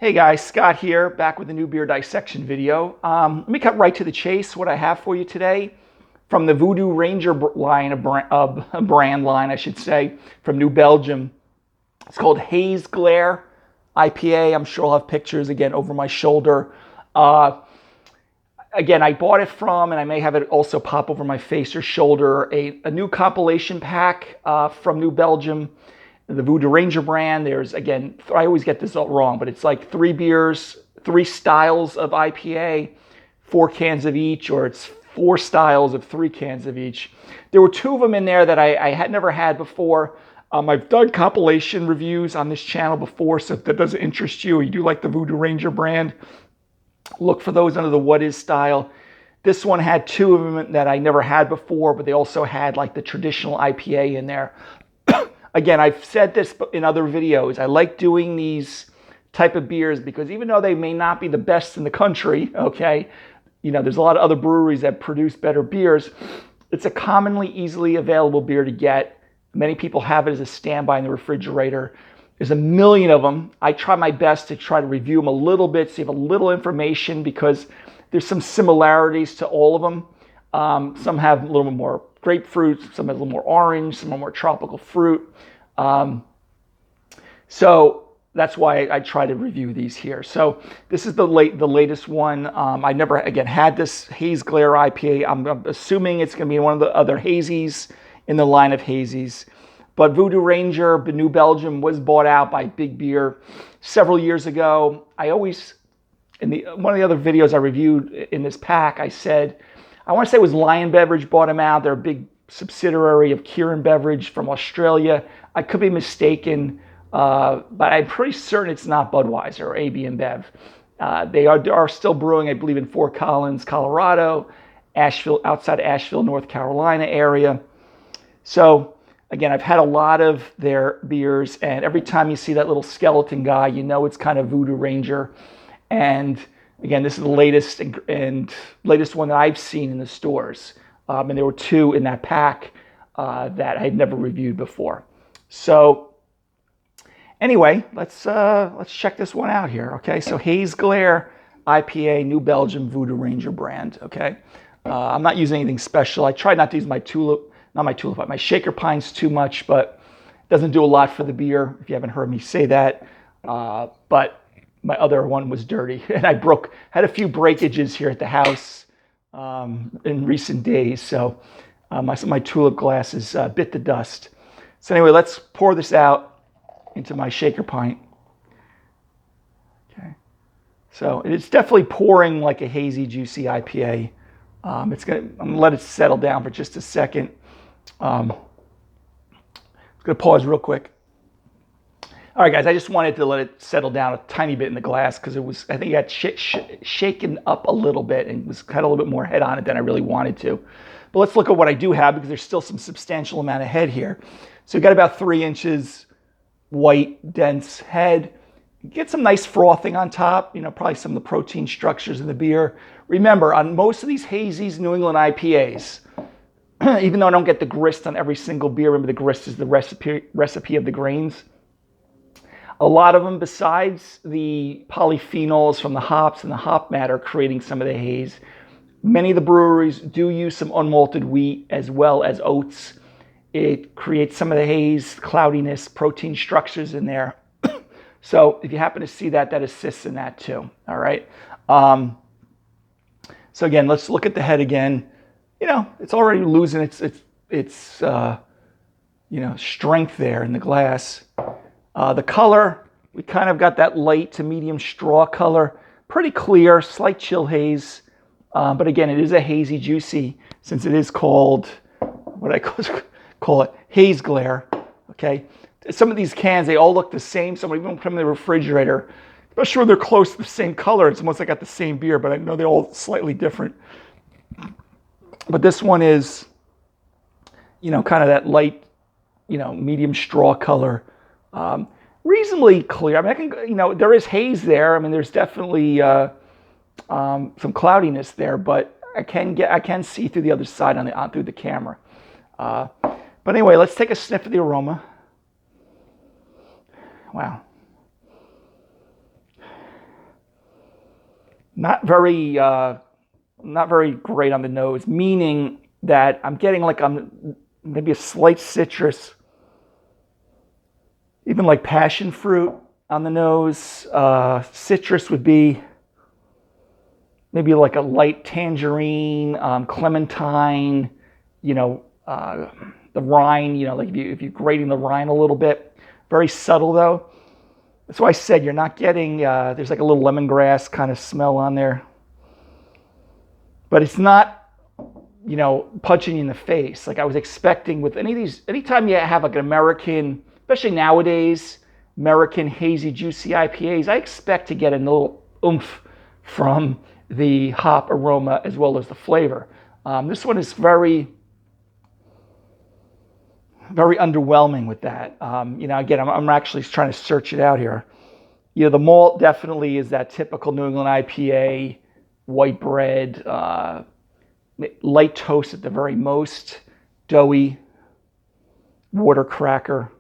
Hey guys, Scott here, back with a new beer dissection video. Let me cut right to the chase. What I have for you today from the Voodoo Ranger line, a brand line, I should say, from New Belgium. It's called Haze Glare IPA. I'm sure I'll have pictures again over my shoulder. Again, I bought it from, and I may have it also pop over my face or shoulder, a new compilation pack from New Belgium, the Voodoo Ranger brand. There's, again, I always get this all wrong, but it's like 3 beers, 3 styles of IPA, 4 cans of each, or it's 4 styles of 3 cans of each. There were 2 of them in there that I had never had before. I've done compilation reviews on this channel before, so if that doesn't interest you, or you do like the Voodoo Ranger brand, look for those under the What Is style. This one had 2 of them that I never had before, but they also had like the traditional IPA in there. Again, I've said this in other videos. I like doing these type of beers because even though they may not be the best in the country, okay, there's a lot of other breweries that produce better beers. It's a commonly, easily available beer to get. Many people have it as a standby in the refrigerator. There's a million of them. I try my best to try to review them a little bit so you have a little information because there's some similarities to all of them. Some have a little bit more grapefruit, some have a little more orange, some are more tropical fruit. So that's why I try to review these here. So this is the latest one. I never, again, had this Haze Glare IPA. I'm assuming it's going to be one of the other hazies in the line of hazies. But Voodoo Ranger, New Belgium, was bought out by Big Beer several years ago. I always, one of the other videos I reviewed in this pack, I said, I want to say it was Lion Beverage bought them out. They're a big subsidiary of Kirin Beverage from Australia. I could be mistaken, but I'm pretty certain it's not Budweiser or AB InBev. They are still brewing, I believe, in Fort Collins, Colorado, Asheville, outside Asheville, North Carolina area. So again, I've had a lot of their beers, and every time you see that little skeleton guy, you know it's kind of Voodoo Ranger. And again, this is the latest one that I've seen in the stores. And there were 2 in that pack that I had never reviewed before. So anyway, let's check this one out here. Okay, so Haze Glare IPA, New Belgium, Voodoo Ranger brand. Okay, I'm not using anything special. I try not to use my shaker pines too much, but it doesn't do a lot for the beer. If you haven't heard me say that, but my other one was dirty, and I had a few breakages here at the house in recent days. So my tulip glasses bit the dust. So anyway, let's pour this out into my shaker pint. Okay. So it's definitely pouring like a hazy, juicy IPA. I'm gonna let it settle down for just a second. I'm gonna pause real quick. All right, guys, I just wanted to let it settle down a tiny bit in the glass because I think it got shaken up a little bit and had a little bit more head on it than I really wanted to. But let's look at what I do have because there's still some substantial amount of head here. So you got about 3 inches white, dense head. Get some nice frothing on top, probably some of the protein structures in the beer. Remember, on most of these hazies, New England IPAs, even though I don't get the grist on every single beer, remember the grist is the recipe of the grains. A lot of them, besides the polyphenols from the hops and the hop matter creating some of the haze, many of the breweries do use some unmalted wheat as well as oats. It creates some of the haze, cloudiness, protein structures in there. So if you happen to see that, that assists in that too. All right. So again, let's look at the head again. It's already losing its strength there in the glass. The color, we kind of got that light to medium straw color. Pretty clear, slight chill haze. But again, it is a hazy, juicy, since it is called, what I call it, Haze Glare. Okay. Some of these cans, they all look the same. So when you put them in the refrigerator, I'm not sure they're close to the same color. It's almost like I got the same beer, but I know they're all slightly different. But this one is, kind of that light, medium straw color. Reasonably clear. I mean, there is haze there. I mean, there's definitely some cloudiness there, but I can see through the other side through the camera. But anyway, let's take a sniff of the aroma. Wow. not very great on the nose, meaning that I'm getting like maybe a slight citrus, even like passion fruit on the nose. Citrus would be maybe like a light tangerine, clementine, the rind, like if you're grating the rind a little bit. Very subtle though. That's why I said you're not getting, there's like a little lemongrass kind of smell on there. But it's not, punching you in the face. Like I was expecting with any of these, anytime you have like an American, especially nowadays, American hazy, juicy IPAs, I expect to get a little oomph from the hop aroma as well as the flavor. This one is very, very underwhelming with that. Again, I'm actually trying to search it out here. The malt definitely is that typical New England IPA, white bread, light toast at the very most, doughy, water cracker.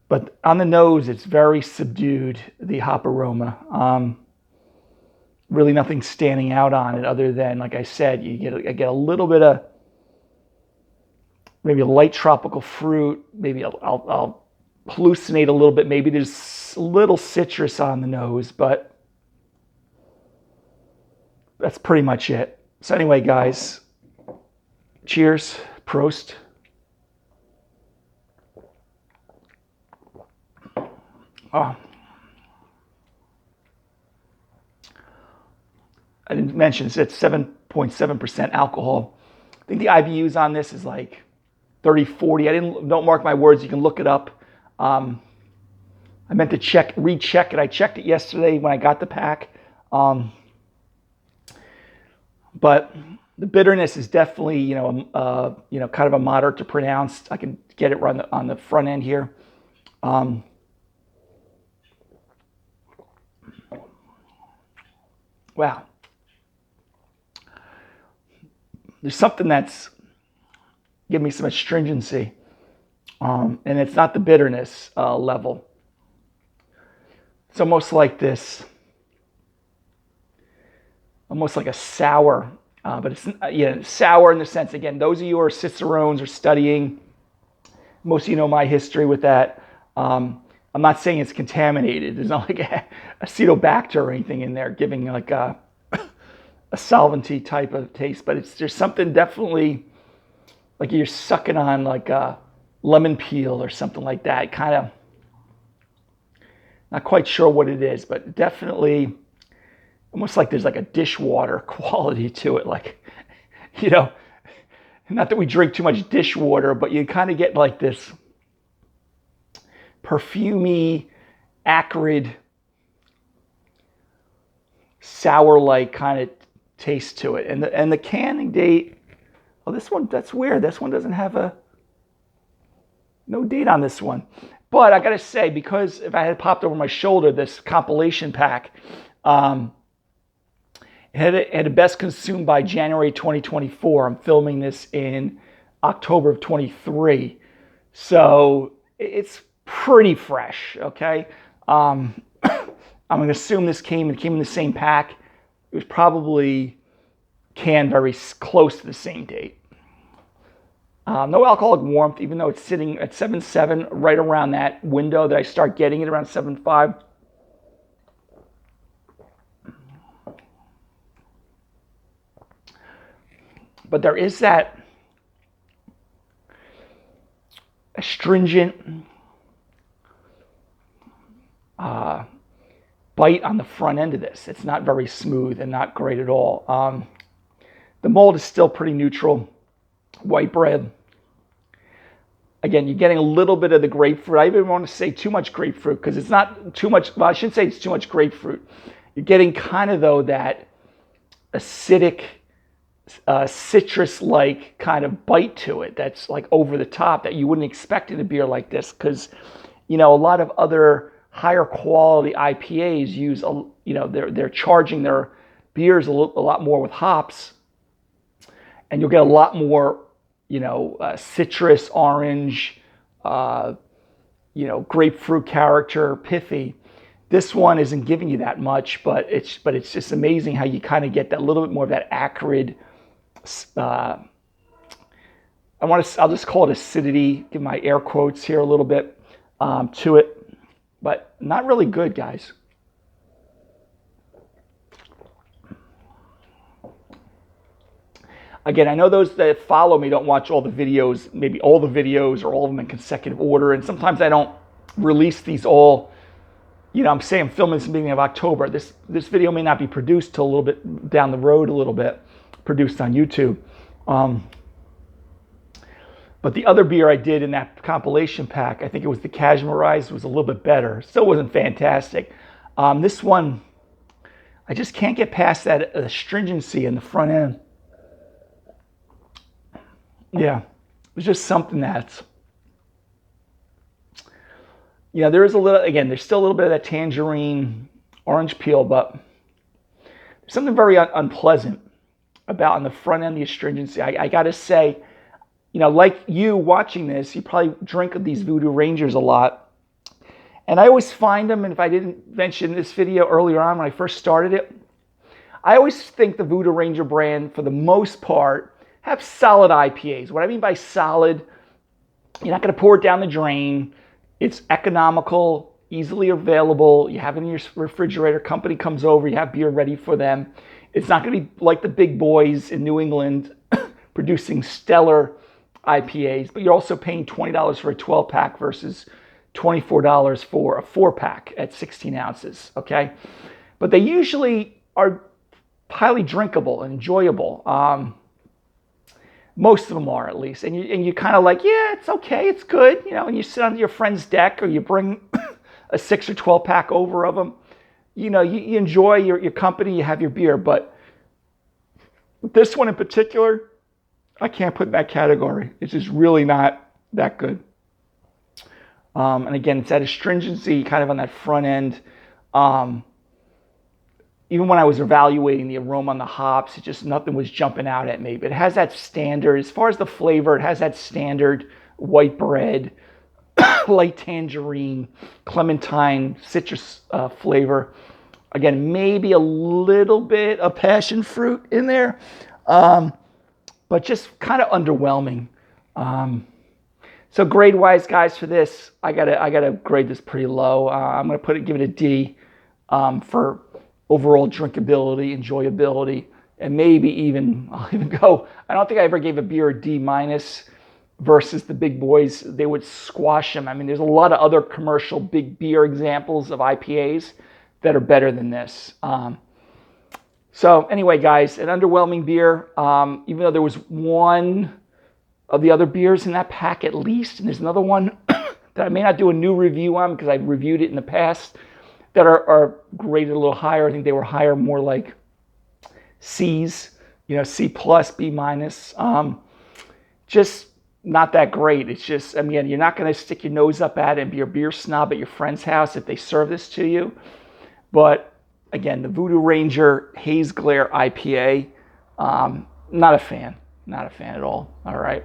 But on the nose, it's very subdued, the hop aroma. Really nothing standing out on it other than, like I said, I get a little bit of maybe a light tropical fruit. Maybe I'll hallucinate a little bit. Maybe there's a little citrus on the nose, but that's pretty much it. So anyway, guys, cheers, Prost. Oh. I didn't mention it's at 7.7% alcohol. I think the IBUs on this is like 30, 40. Don't mark my words. You can look it up. I meant to recheck it. I checked it yesterday when I got the pack. But the bitterness is definitely, kind of a moderate to pronounced. I can get it right on the front end here. Wow. There's something that's giving me some astringency, and it's not the bitterness level. It's almost like this, almost like a sour, but it's sour in the sense, again, those of you who are cicerones or studying, most of you know my history with that. I'm not saying it's contaminated. There's not like acetobacter or anything in there giving like a solventy type of taste, but there's something definitely like you're sucking on like a lemon peel or something like that. Kind of not quite sure what it is, but definitely almost like there's like a dishwater quality to it. Like, not that we drink too much dishwater, but you kind of get like this perfumey, acrid, sour-like kind of taste to it. And the canning date, this one, that's weird. This one doesn't have no date on this one. But I gotta say, because if I had popped over my shoulder this compilation pack, it had a best consumed by January 2024. I'm filming this in October of 23. So it's pretty fresh, okay? I'm going to assume this came in the same pack. It was probably canned very close to the same date. No alcoholic warmth, even though it's sitting at 7.7, right around that window that I start getting it, around 7.5. But there is that astringent bite on the front end of this. It's not very smooth and not great at all. The malt is still pretty neutral. White bread. Again, you're getting a little bit of the grapefruit. I even want to say too much grapefruit because it's not too much. Well, I shouldn't say it's too much grapefruit. You're getting kind of, though, that acidic, citrus-like kind of bite to it that's like over the top that you wouldn't expect in a beer like this because, a lot of other higher quality IPAs use, they're charging their beers a lot more with hops, and you'll get a lot more, citrus, orange, grapefruit character, pithy. This one isn't giving you that much, but it's just amazing how you kind of get that little bit more of that acrid. I'll just call it acidity. Give my air quotes here a little bit to it, but not really good, guys. Again, I know those that follow me don't watch all the videos, maybe all the videos or all of them in consecutive order, and sometimes I don't release these all. You know, I'm filming this in the beginning of October. This video may not be produced till a little bit down the road, a little bit, produced on YouTube. But the other beer I did in that compilation pack, I think it was the Cashmerized, was a little bit better. Still wasn't fantastic. This one, I just can't get past that astringency in the front end. Yeah, it was just something that's, you know, there is a little, again, there's still a little bit of that tangerine orange peel, but there's something very unpleasant about on the front end, the astringency. I got to say, you know, like you watching this, you probably drink these Voodoo Rangers a lot. And I always find them, and if I didn't mention this video earlier on when I first started it, I always think the Voodoo Ranger brand, for the most part, have solid IPAs. What I mean by solid, you're not going to pour it down the drain. It's economical, easily available. You have it in your refrigerator. Company comes over, you have beer ready for them. It's not going to be like the big boys in New England producing stellar IPAs, but you're also paying $20 for a 12-pack versus $24 for a 4-pack at 16 ounces, okay? But they usually are highly drinkable and enjoyable. Most of them are, at least. And you kind of like, yeah, it's okay, it's good. You know, and you sit on your friend's deck or you bring a 6 or 12-pack over of them. You know, you enjoy your company, you have your beer. But this one in particular, I can't put in that category. It's just really not that good. And again, it's that astringency kind of on that front end. Even when I was evaluating the aroma on the hops, it just nothing was jumping out at me. But it has that standard, as far as the flavor, it has that standard white bread, light tangerine, clementine, citrus flavor. Again, maybe a little bit of passion fruit in there, but just kind of underwhelming. So grade-wise, guys, for this, I gotta grade this pretty low. I'm gonna give it a D for overall drinkability, enjoyability, and maybe I'll even go, I don't think I ever gave a beer a D- versus the big boys. They would squash them. I mean, there's a lot of other commercial big beer examples of IPAs that are better than this. So anyway, guys, an underwhelming beer, even though there was one of the other beers in that pack at least, and there's another one that I may not do a new review on because I've reviewed it in the past, that are graded a little higher. I think they were higher, more like C's, you know, C+, B-. Just not that great. It's just, I mean, you're not going to stick your nose up at it and be a beer snob at your friend's house if they serve this to you. But again, the Voodoo Ranger Haze Glare IPA, not a fan at all. All right.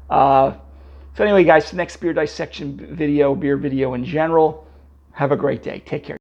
So anyway, guys, the next beer dissection video, beer video in general, have a great day. Take care.